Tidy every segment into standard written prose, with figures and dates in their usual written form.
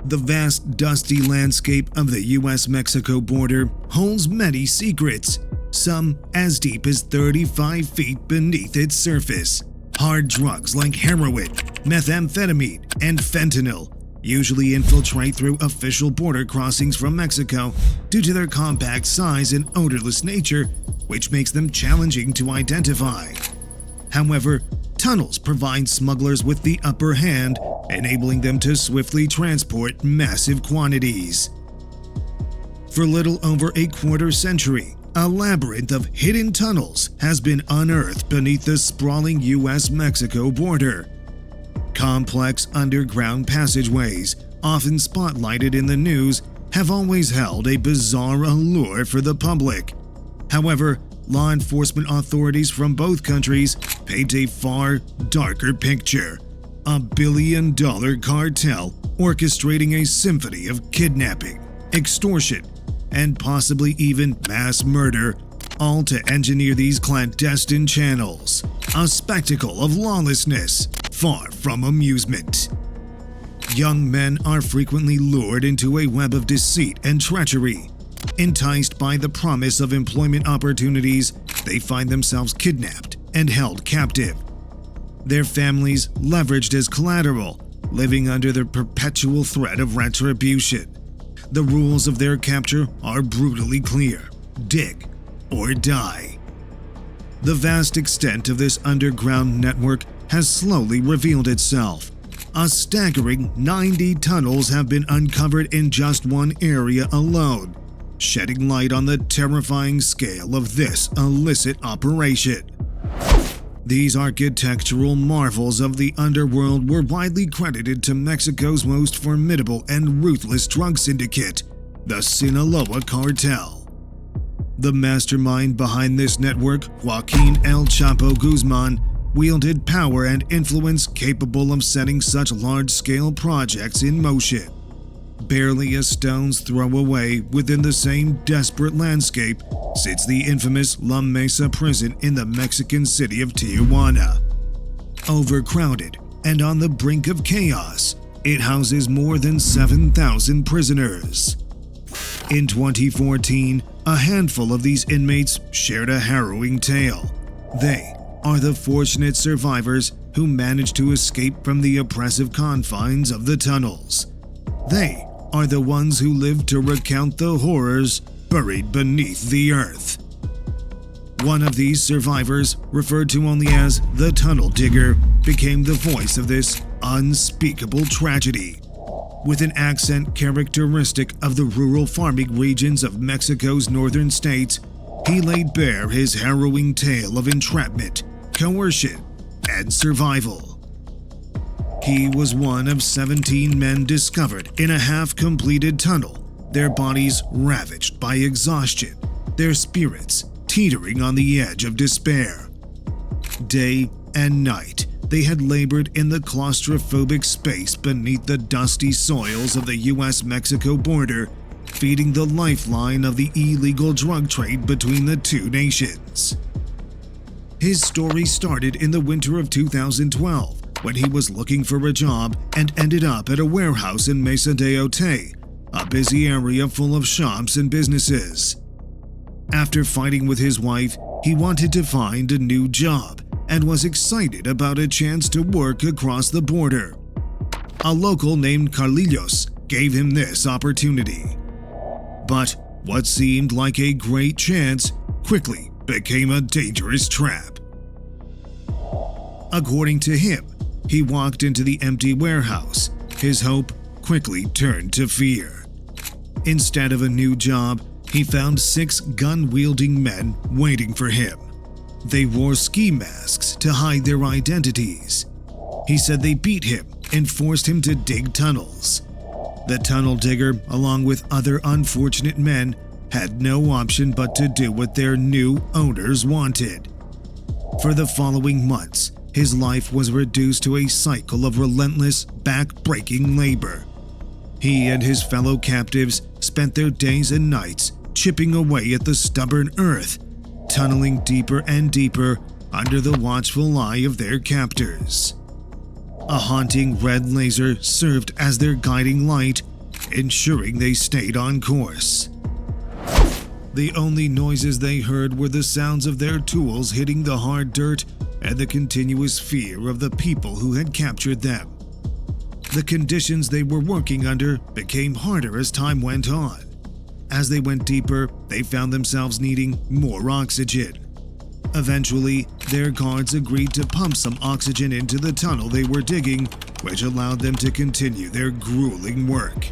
The vast, dusty landscape of the US-Mexico border holds many secrets, some as deep as 35 feet beneath its surface. Hard drugs like heroin, methamphetamine, and fentanyl usually infiltrate through official border crossings from Mexico due to their compact size and odorless nature, which makes them challenging to identify. However, tunnels provide smugglers with the upper hand, enabling them to swiftly transport massive quantities. For little over a quarter century, a labyrinth of hidden tunnels has been unearthed beneath the sprawling US-Mexico border. Complex underground passageways, often spotlighted in the news, have always held a bizarre allure for the public. However, law enforcement authorities from both countries paint a far darker picture. A billion-dollar cartel orchestrating a symphony of kidnapping, extortion, and possibly even mass murder, all to engineer these clandestine channels. A spectacle of lawlessness, far from amusement. Young men are frequently lured into a web of deceit and treachery. Enticed by the promise of employment opportunities, they find themselves kidnapped and held captive. Their families leveraged as collateral, living under the perpetual threat of retribution. The rules of their capture are brutally clear: dig or die. The vast extent of this underground network has slowly revealed itself. A staggering 90 tunnels have been uncovered in just one area alone, shedding light on the terrifying scale of this illicit operation. These architectural marvels of the underworld were widely credited to Mexico's most formidable and ruthless drug syndicate, the Sinaloa Cartel. The mastermind behind this network, Joaquin El Chapo Guzman, wielded power and influence capable of setting such large-scale projects in motion. Barely a stone's throw away within the same desperate landscape sits the infamous La Mesa prison in the Mexican city of Tijuana. Overcrowded and on the brink of chaos, it houses more than 7,000 prisoners. In 2014, a handful of these inmates shared a harrowing tale. They are the fortunate survivors who managed to escape from the oppressive confines of the tunnels. They are the ones who lived to recount the horrors buried beneath the earth. One of these survivors, referred to only as the Tunnel Digger, became the voice of this unspeakable tragedy. With an accent characteristic of the rural farming regions of Mexico's northern states, he laid bare his harrowing tale of entrapment, coercion, and survival. He was one of 17 men discovered in a half-completed tunnel, their bodies ravaged by exhaustion, their spirits teetering on the edge of despair. Day and night, they had labored in the claustrophobic space beneath the dusty soils of the US-Mexico border, feeding the lifeline of the illegal drug trade between the two nations. His story started in the winter of 2012, when he was looking for a job and ended up at a warehouse in Mesa de Otay, a busy area full of shops and businesses. After fighting with his wife, he wanted to find a new job and was excited about a chance to work across the border. A local named Carlillos gave him this opportunity. But what seemed like a great chance quickly became a dangerous trap. According to him, he walked into the empty warehouse. His hope quickly turned to fear. Instead of a new job, he found 6 gun-wielding men waiting for him. They wore ski masks to hide their identities. He said they beat him and forced him to dig tunnels. The tunnel digger, along with other unfortunate men, had no option but to do what their new owners wanted. For the following months, his life was reduced to a cycle of relentless, back-breaking labor. He and his fellow captives spent their days and nights chipping away at the stubborn earth, tunneling deeper and deeper under the watchful eye of their captors. A haunting red laser served as their guiding light, ensuring they stayed on course. The only noises they heard were the sounds of their tools hitting the hard dirt and the continuous fear of the people who had captured them. The conditions they were working under became harder as time went on. As they went deeper, they found themselves needing more oxygen. Eventually, their guards agreed to pump some oxygen into the tunnel they were digging, which allowed them to continue their grueling work.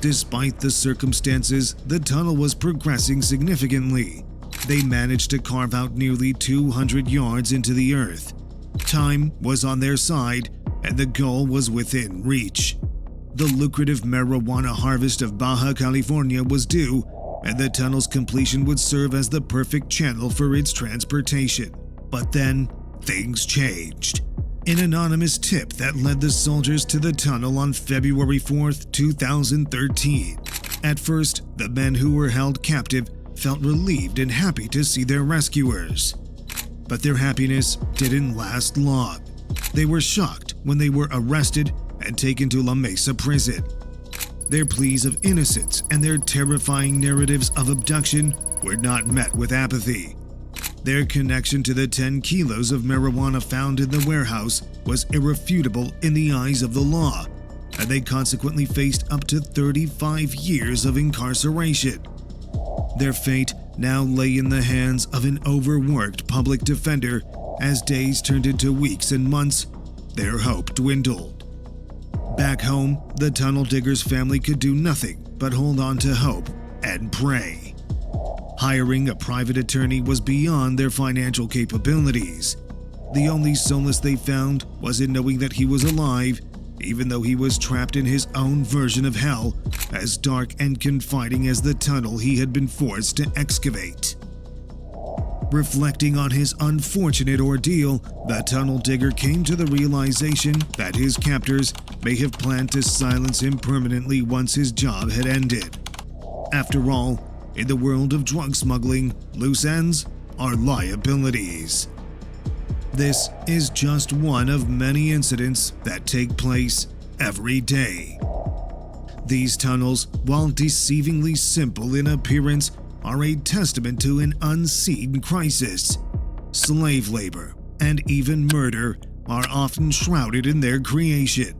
Despite the circumstances, the tunnel was progressing significantly. They managed to carve out nearly 200 yards into the earth. Time was on their side, and the goal was within reach. The lucrative marijuana harvest of Baja California was due, and the tunnel's completion would serve as the perfect channel for its transportation. But then, things changed. An anonymous tip that led the soldiers to the tunnel on February 4, 2013. At first, the men who were held captive felt relieved and happy to see their rescuers. But their happiness didn't last long. They were shocked when they were arrested and taken to La Mesa prison. Their pleas of innocence and their terrifying narratives of abduction were not met with apathy. Their connection to the 10 kilos of marijuana found in the warehouse was irrefutable in the eyes of the law, and they consequently faced up to 35 years of incarceration. Their fate now lay in the hands of an overworked public defender. As days turned into weeks and months, their hope dwindled. Back home, the tunnel digger's family could do nothing but hold on to hope and pray. Hiring a private attorney was beyond their financial capabilities. The only solace they found was in knowing that he was alive, even though he was trapped in his own version of hell, as dark and confining as the tunnel he had been forced to excavate. Reflecting on his unfortunate ordeal, the tunnel digger came to the realization that his captors may have planned to silence him permanently once his job had ended. After all, in the world of drug smuggling, loose ends are liabilities. This is just one of many incidents that take place every day. These tunnels, while deceivingly simple in appearance, are a testament to an unseen crisis. Slave labor and even murder are often shrouded in their creation.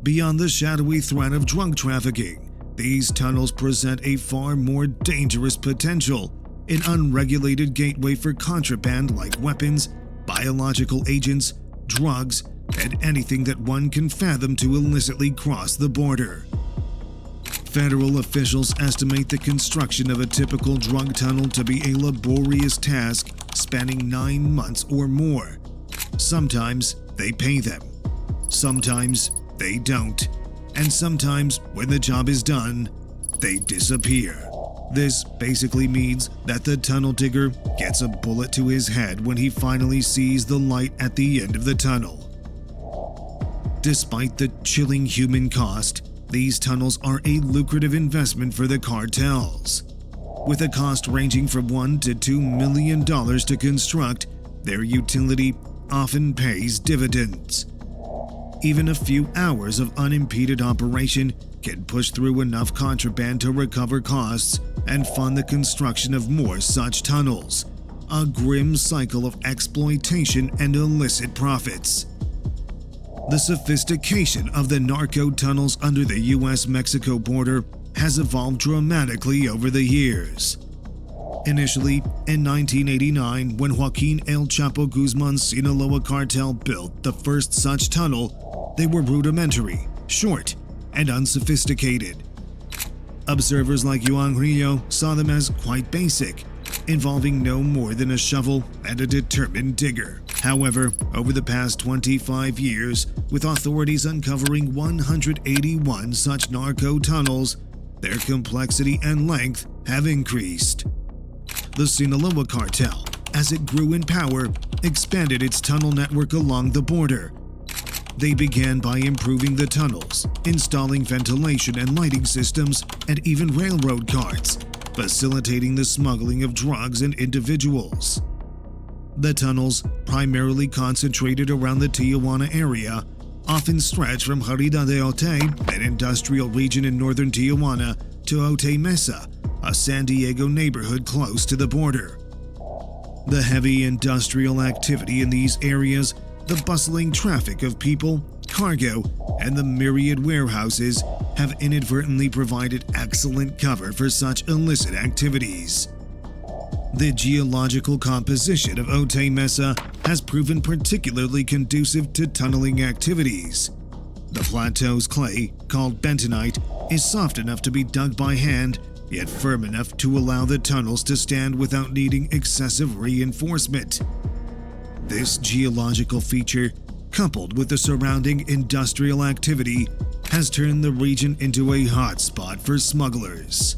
Beyond the shadowy threat of drug trafficking, these tunnels present a far more dangerous potential, an unregulated gateway for contraband like weapons, biological agents, drugs, and anything that one can fathom to illicitly cross the border. Federal officials estimate the construction of a typical drug tunnel to be a laborious task spanning 9 months or more. Sometimes they pay them, sometimes they don't, and sometimes when the job is done, they disappear. This basically means that the tunnel digger gets a bullet to his head when he finally sees the light at the end of the tunnel. Despite the chilling human cost, these tunnels are a lucrative investment for the cartels. With a cost ranging from $1 to $2 million to construct, their utility often pays dividends. Even a few hours of unimpeded operation can push through enough contraband to recover costs and fund the construction of more such tunnels, a grim cycle of exploitation and illicit profits. The sophistication of the narco tunnels under the US-Mexico border has evolved dramatically over the years. Initially, in 1989, when Joaquin El Chapo Guzman's Sinaloa cartel built the first such tunnel, they were rudimentary, short, and unsophisticated. Observers like Juan Rio saw them as quite basic, involving no more than a shovel and a determined digger. However, over the past 25 years, with authorities uncovering 181 such narco tunnels, their complexity and length have increased. The Sinaloa cartel, as it grew in power, expanded its tunnel network along the border. They began by improving the tunnels, installing ventilation and lighting systems, and even railroad carts, facilitating the smuggling of drugs and individuals. The tunnels, primarily concentrated around the Tijuana area, often stretch from Jarida de Otay, an industrial region in northern Tijuana, to Otay Mesa, a San Diego neighborhood close to the border. The heavy industrial activity in these areas, the bustling traffic of people, cargo, and the myriad warehouses have inadvertently provided excellent cover for such illicit activities. The geological composition of Otay Mesa has proven particularly conducive to tunneling activities. The plateau's clay, called bentonite, is soft enough to be dug by hand, yet firm enough to allow the tunnels to stand without needing excessive reinforcement. This geological feature, coupled with the surrounding industrial activity, has turned the region into a hotspot for smugglers.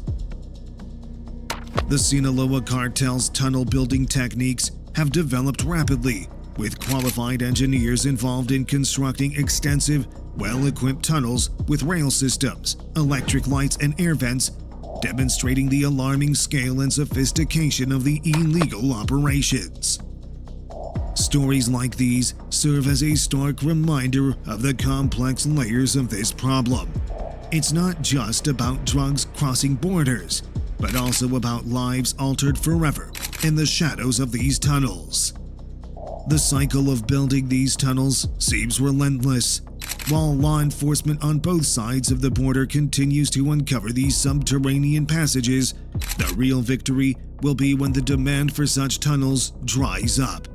The Sinaloa cartel's tunnel building techniques have developed rapidly, with qualified engineers involved in constructing extensive, well-equipped tunnels with rail systems, electric lights, and air vents, demonstrating the alarming scale and sophistication of the illegal operations. Stories like these serve as a stark reminder of the complex layers of this problem. It's not just about drugs crossing borders, but also about lives altered forever in the shadows of these tunnels. The cycle of building these tunnels seems relentless. While law enforcement on both sides of the border continues to uncover these subterranean passages, the real victory will be when the demand for such tunnels dries up.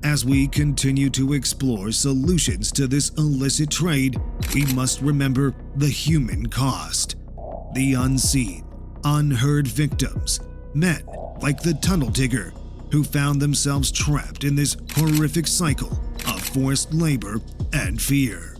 As we continue to explore solutions to this illicit trade, we must remember the human cost. The unseen, unheard victims, men like the tunnel digger, who found themselves trapped in this horrific cycle of forced labor and fear.